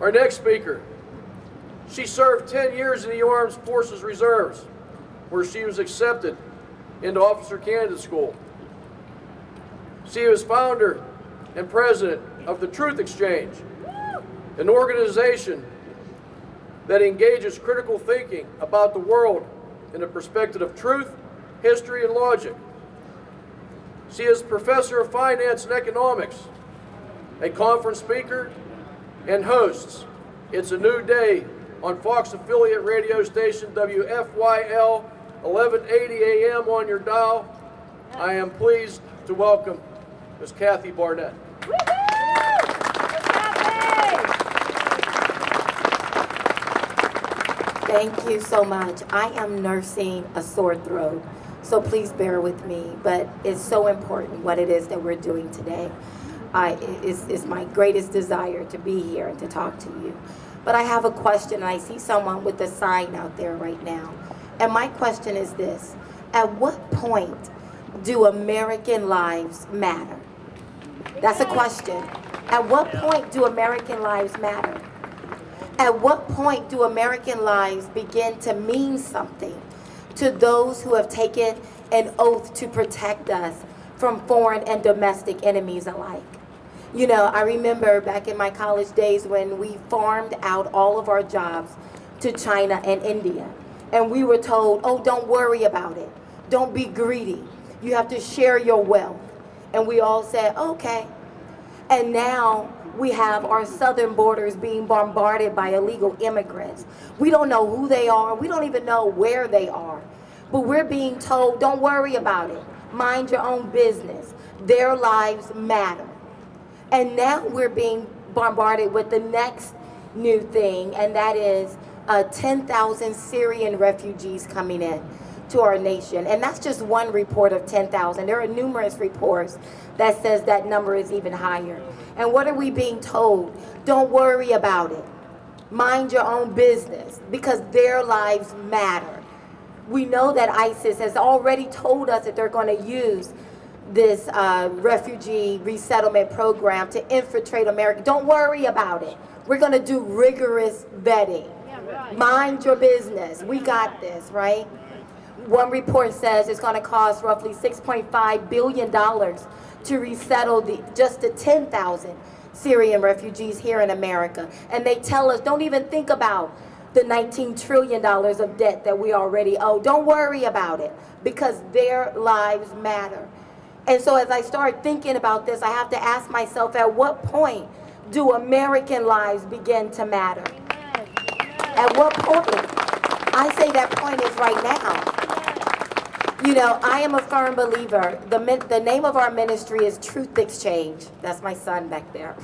Our next speaker, she served 10 years in the Armed Forces Reserves, where she was accepted into Officer Candidate School. She was founder and president of the Truth Exchange, an organization that engages critical thinking about the world in the perspective of truth, history, and logic. She is professor of finance and economics, a conference speaker, and hosts It's a New Day on Fox affiliate radio station WFYL 1180 AM on your dial. I am pleased to welcome Ms. Kathy Barnett. Thank you so much. I am nursing a sore throat, so please bear with me, but it's so important what it is that we're doing today. It's my greatest desire to be here and to talk to you. But I have a question, and I see someone with a sign out there right now. And my question is this: at what point do American lives matter? That's a question. At what point do American lives matter? At what point do American lives begin to mean something to those who have taken an oath to protect us from foreign and domestic enemies alike? You know, I remember back in my college days when we farmed out all of our jobs to China and India. And we were told, oh, don't worry about it. Don't be greedy. You have to share your wealth. And we all said, okay. And now we have our southern borders being bombarded by illegal immigrants. We don't know who they are. We don't even know where they are. But we're being told, don't worry about it. Mind your own business. Their lives matter. And now we're being bombarded with the next new thing, and that is 10,000 Syrian refugees coming in to our nation. And that's just one report of 10,000. There are numerous reports that says that number is even higher. And what are we being told? Don't worry about it. Mind your own business, because their lives matter. We know that ISIS has already told us that they're going to use this refugee resettlement program to infiltrate America. Don't worry about it. We're going to do rigorous vetting. Mind your business. We got this, right? One report says it's going to cost roughly $6.5 billion to resettle just the 10,000 Syrian refugees here in America. And they tell us, don't even think about the $19 trillion of debt that we already owe. Don't worry about it, because their lives matter. And so as I start thinking about this, I have to ask myself, at what point do American lives begin to matter? At what point? I say that point is right now. You know, I am a firm believer. The name of our ministry is Truth Exchange. That's my son back there.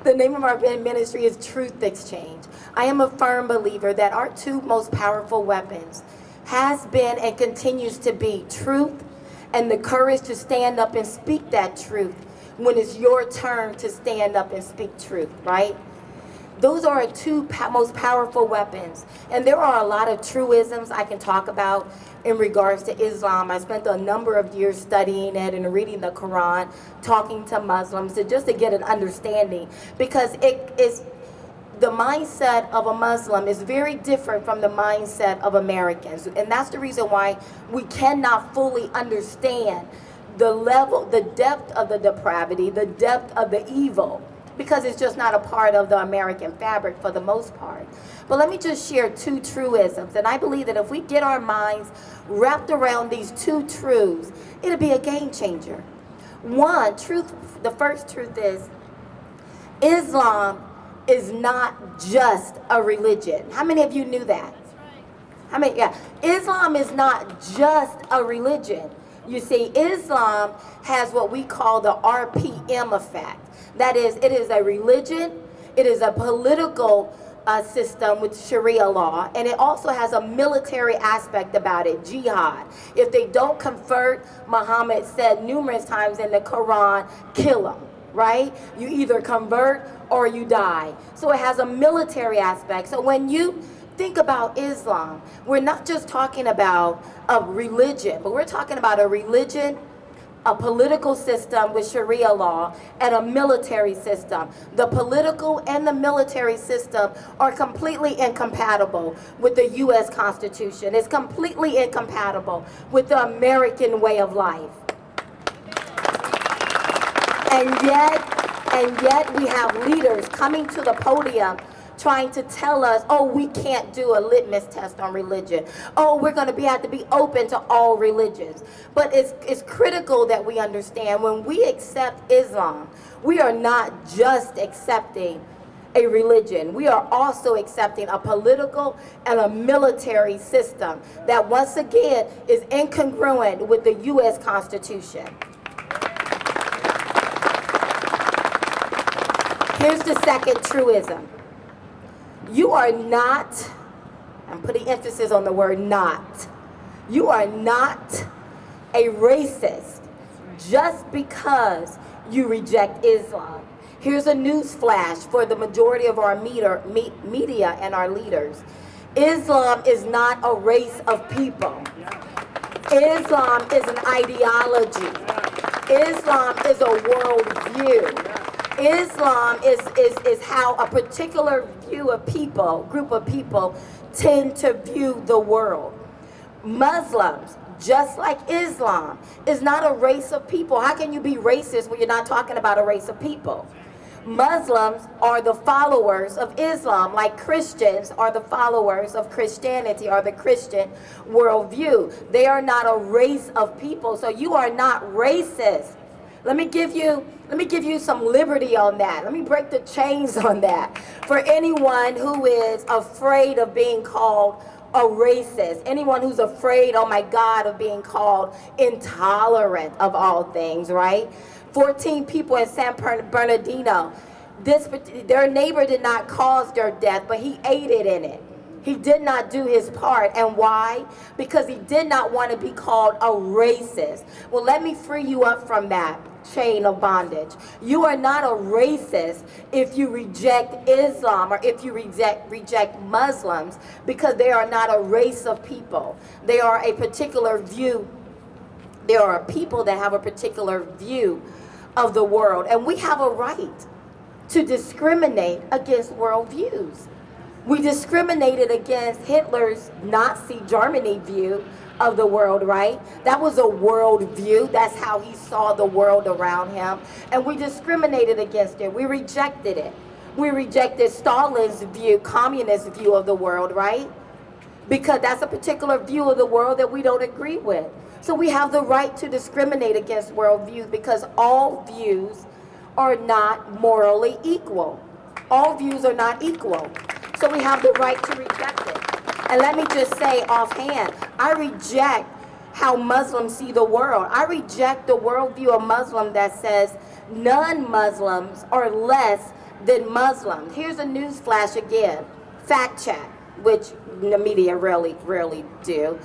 The name of our ministry is Truth Exchange. I am a firm believer that our two most powerful weapons has been and continues to be truth and the courage to stand up and speak that truth when it's your turn to stand up and speak truth, right? Those are our two most powerful weapons. And there are a lot of truisms I can talk about in regards to Islam. I spent a number of years studying it and reading the Quran, talking to Muslims, just to get an understanding, because the mindset of a Muslim is very different from the mindset of Americans. And that's the reason why we cannot fully understand the level, the depth of the depravity, the depth of the evil, because it's just not a part of the American fabric for the most part. But let me just share two truisms. And I believe that if we get our minds wrapped around these two truths, it'll be a game changer. One, the first truth is, Islam is not just a religion. How many of you knew that? How many? Yeah. Islam is not just a religion. You see, Islam has what we call the RPM effect. That is, it is a religion, it is a political system with Sharia law, and it also has a military aspect about it, jihad. If they don't convert, Muhammad said numerous times in the Quran, kill them, right? You either convert or you die. So it has a military aspect. So when you think about Islam, we're not just talking about a religion, but we're talking about a religion, a political system with Sharia law and a military system. The political and the military system are completely incompatible with the U.S. Constitution. It's completely incompatible with the American way of life. And yet we have leaders coming to the podium trying to tell us, oh, we can't do a litmus test on religion. Oh, we're going to have to be open to all religions. But it's critical that we understand when we accept Islam, we are not just accepting a religion. We are also accepting a political and a military system that once again is incongruent with the U.S. Constitution. Here's the second truism. You are not, I'm putting emphasis on the word not, you are not a racist just because you reject Islam. Here's a news flash for the majority of our media and our leaders. Islam is not a race of people. Islam is an ideology. Islam is a worldview. Islam is how a particular group of people tend to view the world. Muslims, just like Islam, is not a race of people. How can you be racist when you're not talking about a race of people? Muslims are the followers of Islam, like Christians are the followers of Christianity or the Christian worldview. They are not a race of people, so you are not racist. Let me give you some liberty on that. Let me break the chains on that. For anyone who is afraid of being called a racist, anyone who's afraid, oh my God, of being called intolerant of all things, right? 14 people in San Bernardino, their neighbor did not cause their death, but he aided in it. He did not do his part. And why? Because he did not want to be called a racist. Well, let me free you up from that chain of bondage. You are not a racist if you reject Islam or if you reject Muslims, because they are not a race of people. They are a particular view. There are people that have a particular view of the world. And we have a right to discriminate against worldviews. We discriminated against Hitler's Nazi Germany view of the world, right? That was a world view. That's how he saw the world around him. And we discriminated against it. We rejected it. We rejected Stalin's view, communist view of the world, right? Because that's a particular view of the world that we don't agree with. So we have the right to discriminate against worldviews because all views are not morally equal. All views are not equal. So we have the right to reject it. And let me just say offhand, I reject how Muslims see the world. I reject the worldview of Muslim that says non-Muslims are less than Muslims. Here's a news flash again, fact check, which the media rarely do.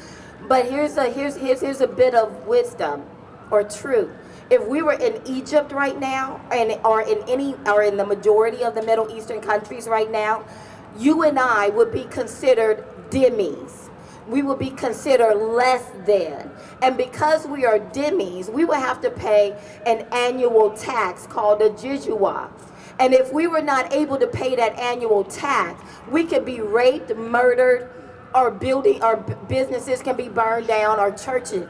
But here's a bit of wisdom or truth. If we were in Egypt right now, or in the majority of the Middle Eastern countries right now, you and I would be considered dhimmis. We would be considered less than. And because we are dhimmis, we would have to pay an annual tax called a jizya. And if we were not able to pay that annual tax, we could be raped, murdered, our businesses can be burned down, our churches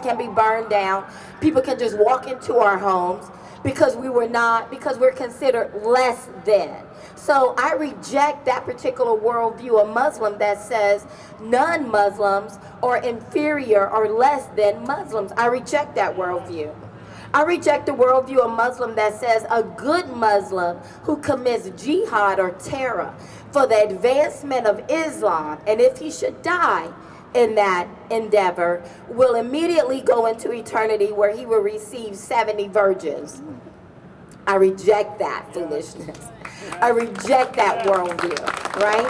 can be burned down. People can just walk into our homes because we're considered less than. So I reject that particular worldview of Muslim that says non-Muslims are inferior or less than Muslims. I reject that worldview. I reject the worldview of Muslim that says a good Muslim who commits jihad or terror for the advancement of Islam, and if he should die in that endeavor, will immediately go into eternity where he will receive 70 virgins. I reject that foolishness. I reject that worldview, right?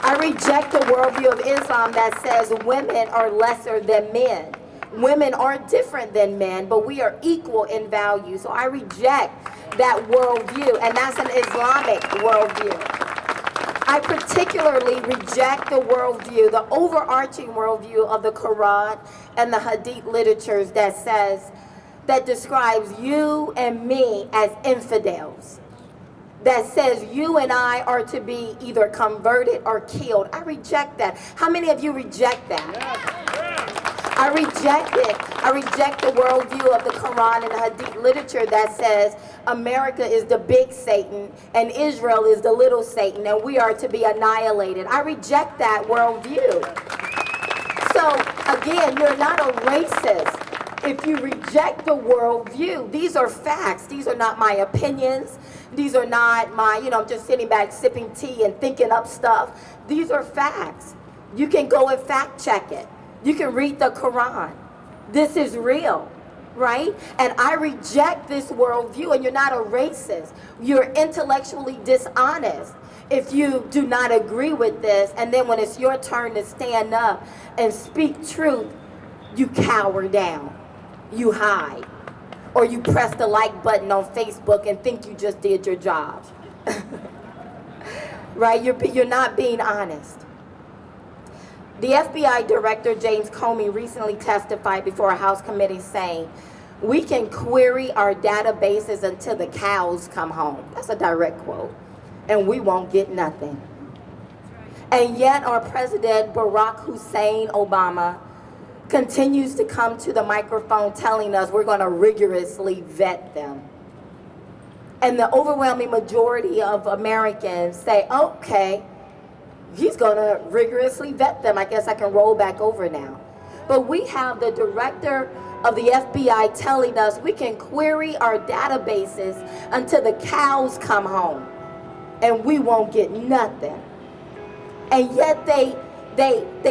I reject the worldview of Islam that says women are lesser than men. Women are different than men, but we are equal in value. So I reject that worldview, and that's an Islamic worldview. I particularly reject the worldview, the overarching worldview of the Quran and the Hadith literatures that describes you and me as infidels, that says you and I are to be either converted or killed. I reject that. How many of you reject that? I reject it. I reject the worldview of the Quran and the Hadith literature that says America is the big Satan and Israel is the little Satan and we are to be annihilated. I reject that worldview. So again, you're not a racist if you reject the worldview. These are facts. These are not my opinions. These are not my, I'm just sitting back sipping tea and thinking up stuff. These are facts. You can go and fact check it. You can read the Quran. This is real, right? And I reject this worldview, and you're not a racist. You're intellectually dishonest if you do not agree with this, and then when it's your turn to stand up and speak truth, you cower down, you hide, or you press the like button on Facebook and think you just did your job. Right? You're not being honest. The FBI Director James Comey recently testified before a House committee saying, "We can query our databases until the cows come home." That's a direct quote. "And we won't get nothing." And yet our President Barack Hussein Obama continues to come to the microphone telling us we're going to rigorously vet them. And the overwhelming majority of Americans say, okay, he's going to rigorously vet them. I guess I can roll back over now. But we have the director of the FBI telling us we can query our databases until the cows come home and we won't get nothing. And yet they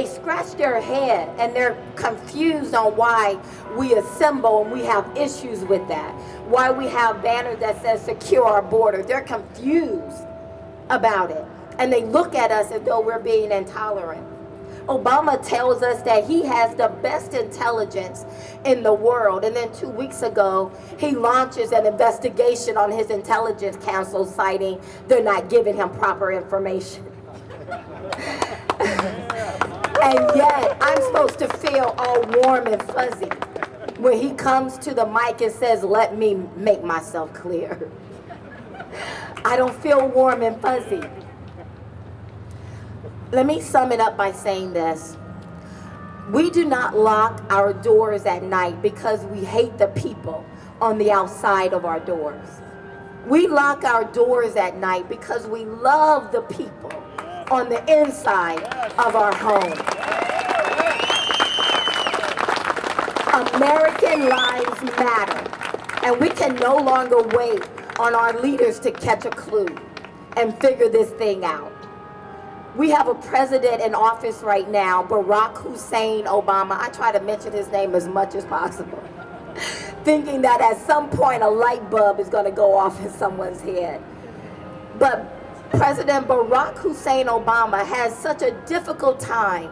scratch their head and they're confused on why we assemble and we have issues with that. Why we have banners that says secure our border. They're confused about it. And they look at us as though we're being intolerant. Obama tells us that he has the best intelligence in the world. And then 2 weeks ago, he launches an investigation on his intelligence council citing they're not giving him proper information. And yet, I'm supposed to feel all warm and fuzzy when he comes to the mic and says, let me make myself clear. I don't feel warm and fuzzy. Let me sum it up by saying this. We do not lock our doors at night because we hate the people on the outside of our doors. We lock our doors at night because we love the people on the inside of our home. American lives matter, and we can no longer wait on our leaders to catch a clue and figure this thing out. We have a president in office right now, Barack Hussein Obama. I try to mention his name as much as possible, thinking that at some point a light bulb is going to go off in someone's head. But President Barack Hussein Obama has such a difficult time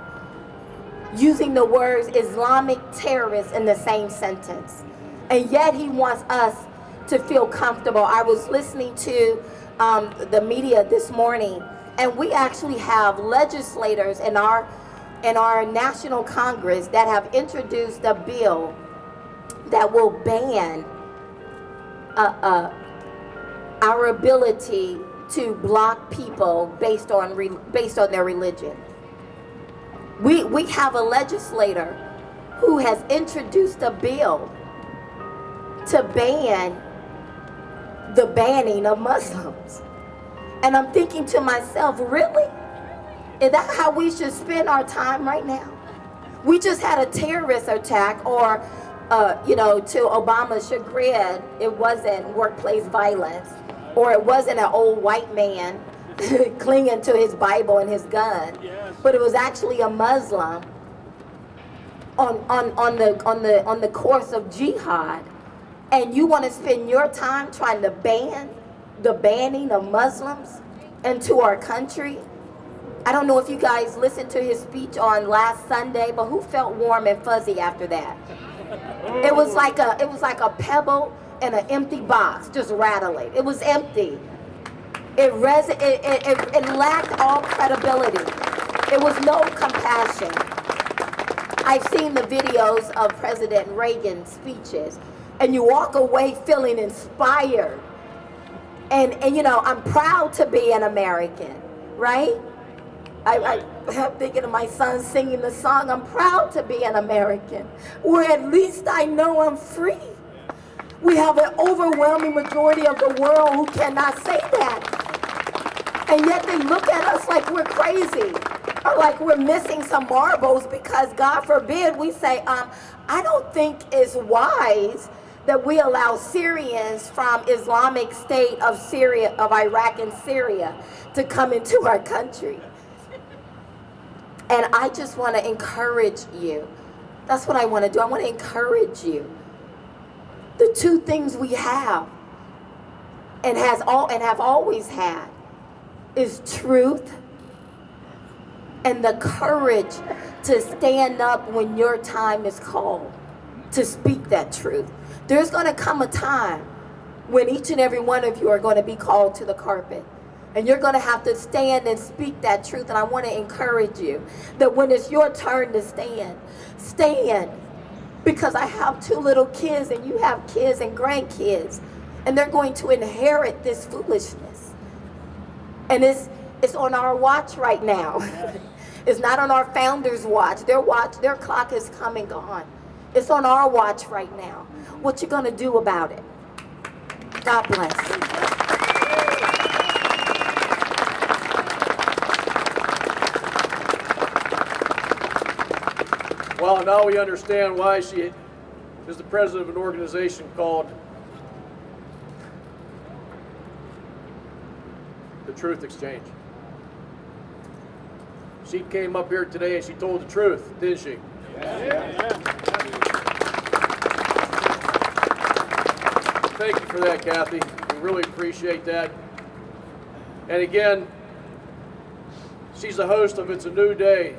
using the words Islamic terrorists in the same sentence. And yet he wants us to feel comfortable. I was listening to the media this morning, and we actually have legislators in our National Congress that have introduced a bill that will ban our ability to block people based on their religion. We have a legislator who has introduced a bill to ban the banning of Muslims. And I'm thinking to myself, really? Is that how we should spend our time right now? We just had a terrorist attack, or, to Obama's chagrin, it wasn't workplace violence, or it wasn't an old white man clinging to his Bible and his gun, but it was actually a Muslim on the course of jihad. And you want to spend your time trying to ban the banning of Muslims into our country? I don't know if you guys listened to his speech on last Sunday, but who felt warm and fuzzy after that? It was like a pebble in an empty box, just rattling. It was empty. It lacked all credibility. It was no compassion. I've seen the videos of President Reagan's speeches, and you walk away feeling inspired. And you know, I'm proud to be an American, right? I'm thinking of my son singing the song, I'm proud to be an American, where at least I know I'm free. We have an overwhelming majority of the world who cannot say that. And yet they look at us like we're crazy, or like we're missing some marbles, because God forbid we say, I don't think it's wise that we allow Syrians from Islamic State of Syria, of Iraq and Syria, to come into our country. And I just want to encourage you. That's what I want to do. I want to encourage you. The two things we have and have always had is truth and the courage to stand up when your time is called to speak that truth. There's going to come a time when each and every one of you are going to be called to the carpet. And you're going to have to stand and speak that truth. And I want to encourage you that when it's your turn to stand, stand. Because I have 2 little kids, and you have kids and grandkids. And they're going to inherit this foolishness. And it's on our watch right now. It's not on our founders' watch. Their clock is come and gone. It's on our watch right now. What you going to do about it? God bless you. Well, now we understand why she is the president of an organization called the Truth Exchange. She came up here today and she told the truth, didn't she? Yeah. Thank you for that, Kathy. We really appreciate that. And again, she's the host of It's a New Day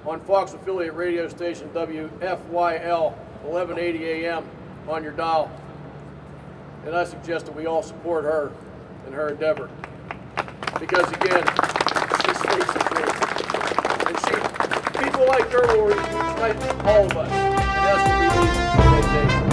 on Fox affiliate radio station WFYL 1180 AM on your dial. And I suggest that we all support her in her endeavor. Because again, she speaks the truth. And people like her will unite all of us. And that's what we need today.